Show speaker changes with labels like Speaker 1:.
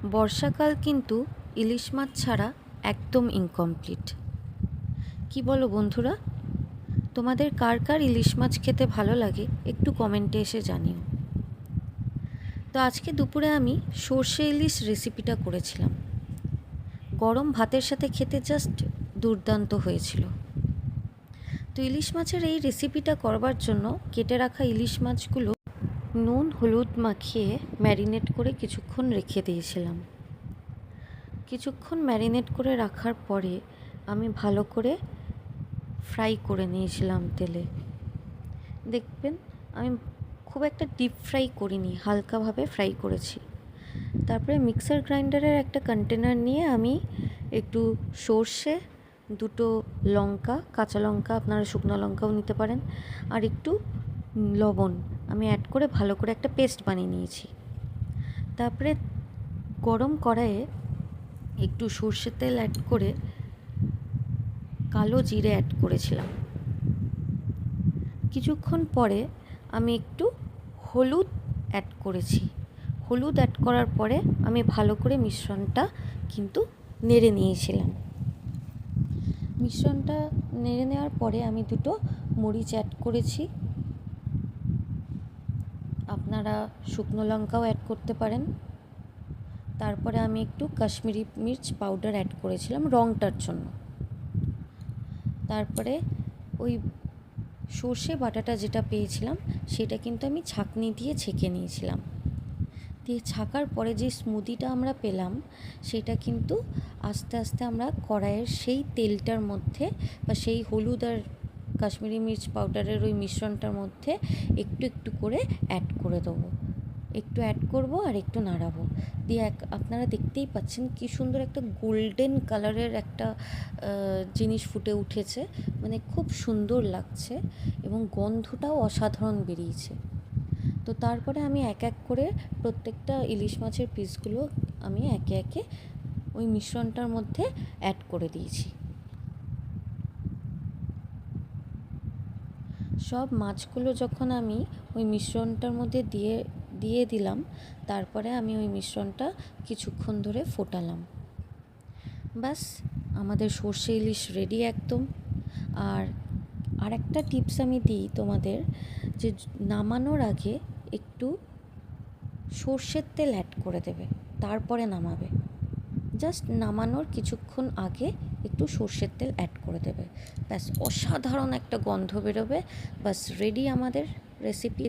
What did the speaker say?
Speaker 1: বর্ষাকাল কিন্তু ইলিশ মাছ ছাড়া একদম ইনকমপ্লিট। কি বলো বন্ধুরা? তোমাদের কার কার ইলিশ মাছ খেতে ভালো লাগে একটু কমেন্টে এসে জানিও। তো আজকে দুপুরে আমি সর্ষে ইলিশ রেসিপিটা করেছিলাম। গরম ভাতের সাথে খেতে জাস্ট দুর্দান্ত হয়েছিল। তো ইলিশ মাছের এই রেসিপিটা করবার জন্য কেটে রাখা ইলিশ মাছগুলো নুন হলুদ মাখিয়ে ম্যারিনেট করে কিছুক্ষণ রেখে দিয়েছিলাম। কিছুক্ষণ ম্যারিনেট করে রাখার পরে আমি ভালো করে ফ্রাই করে নিয়েছিলাম তেলে। দেখবেন আমি খুব একটা ডিপ ফ্রাই করিনি, হালকাভাবে ফ্রাই করেছি। তারপরে মিক্সার গ্রাইন্ডারের একটা কন্টেনার নিয়ে আমি একটু সর্ষে, দুটো লঙ্কা, কাঁচা লঙ্কা, আপনারা শুকনো লঙ্কাও নিতে পারেন, আর একটু লবণ আমি অ্যাড করে ভালো করে একটা পেস্ট বানিয়ে নিয়েছি। তারপরে গরম কড়াইয়ে একটু সর্ষের তেল অ্যাড করে কালো জিরে অ্যাড করেছিলাম। কিছুক্ষণ পরে আমি একটু হলুদ অ্যাড করেছি। হলুদ অ্যাড করার পরে আমি ভালো করে মিশ্রণটা কিন্তু নেড়ে নিয়েছিলাম। মিশ্রণটা নেড়ে নেওয়ার পরে আমি দুটো মরিচ অ্যাড করেছি। আপনারা শুকনো লঙ্কাও অ্যাড করতে পারেন। তারপরে আমি একটু কাশ্মীরি মির্চ পাউডার অ্যাড করেছিলাম রঙটার জন্য। তারপরে ওই সর্ষে বাটাটা যেটা পেয়েছিলাম সেটা কিন্তু আমি ছাঁকনি দিয়ে ছেঁকে নিয়েছিলাম। দিয়ে ছাকার পরে যে স্মুদিটা আমরা পেলাম সেটা কিন্তু আস্তে আস্তে আমরা কড়াইয়ের সেই তেলটার মধ্যে বা সেই হলুদ আর কাশ্মীরি মির্চ পাউডারের ওই মিশ্রণটার মধ্যে একটু একটু করে অ্যাড করে দেবো। একটু অ্যাড করব আর একটু নাড়াবো। দিয়ে আপনারা দেখতেই পাচ্ছেন কি সুন্দর একটা গোল্ডেন কালারের একটা জিনিস ফুটে উঠেছে, মানে খুব সুন্দর লাগছে এবং গন্ধটাও অসাধারণ বেরিয়েছে। তো তারপরে আমি এক এক করে প্রত্যেকটা ইলিশ মাছের পিসগুলো আমি একে একে ওই মিশ্রণটার মধ্যে অ্যাড করে দিয়েছি। সব মাছগুলো যখন আমি ওই মিশ্রণটার মধ্যে দিয়ে দিলাম, তারপরে আমি ওই মিশ্রণটা কিছুক্ষণ ধরে ফোটালাম। ব্যাস, আমাদের সর্ষে ইলিশ রেডি একদম। আর একটা টিপস আমি দিই তোমাদের, যে নামানোর আগে একটু সর্ষের তেল অ্যাড করে দেবে, তারপরে নামাবে। জাস্ট নামানোর কিছুক্ষণ আগে একটু সর্ষের তেল অ্যাড করে দেবে, ব্যাস অসাধারণ একটা গন্ধ বেরোবে। ব্যাস রেডি আমাদের রেসিপি।